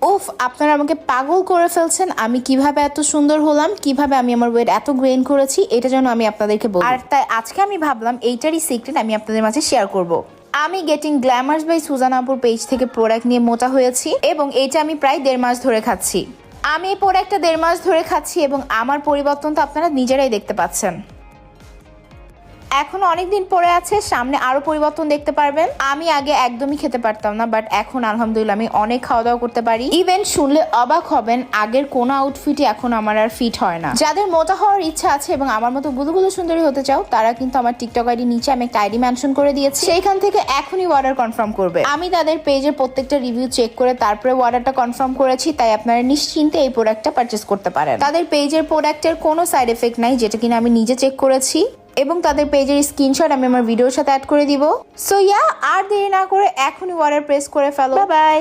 উফ, আপনারা আমাকে পাগল করে ফেলছেন। আমি কিভাবে এত সুন্দর হলাম, কিভাবে আমি আমার ওয়েট এত গেইন করেছি, এটা যেন আমি আপনাদেরকে বলি। আর তাই আজকে আমি ভাবলাম এইটারই সিক্রেট আমি আপনাদের মাঝে শেয়ার করব। আমি গেটিং গ্ল্যামার্স বাই সুজান আপুর পেজ থেকে প্রোডাক্ট নিয়ে মোটা হয়েছি এবং এইটা আমি প্রায় 1.5 মাস ধরে খাচ্ছি। আমি এই প্রোডাক্টটা 1.5 মাস ধরে খাচ্ছি এবং আমার পরিবর্তন তো আপনারা নিজেরাই দেখতে পাচ্ছেন। এখন অনেকদিন পরে আছে, সামনে আরো পরিবর্তন দেখতে পারবেন। আমি আগে একদমই খেতে পারতাম না, বাট এখন আলহামদুলিল্লাহ আমি অনেক খাওয়া দাওয়া করতে পারি। ইভেন শুনলে অবাক হবেন, আগের কোন আউটফিটই এখন আমার আর ফিট হয় না। যাদের মোটা হওয়ার ইচ্ছা আছে এবং আমার মতো গুলুগুলু সুন্দরী হতে চাও, তারা কিন্তু আমার টিকটক আইডি নিচে আমি একটা আইডি মেনশন করে দিয়েছি, সেইখান থেকে এখনই অর্ডার কনফার্ম করবে। আমি তাদের পেজের প্রত্যেকটা রিভিউ চেক করে তারপরে অর্ডারটা কনফার্ম করেছি, তাই আপনারা নিশ্চিন্তে এই প্রোডাক্টটা পারচেস করতে পারেন। তাদের পেজের প্রোডাক্টের কোনো সাইড এফেক্ট নাই, যেটা কিনা আমি নিজে চেক করেছি, এবং তাদের পেজের স্ক্রিনশট আমি আমার ভিডিওর সাথে অ্যাড করে দিব। সো আর দেরি না করে এখনই অর্ডার প্রেস করে ফেলো। Bye bye.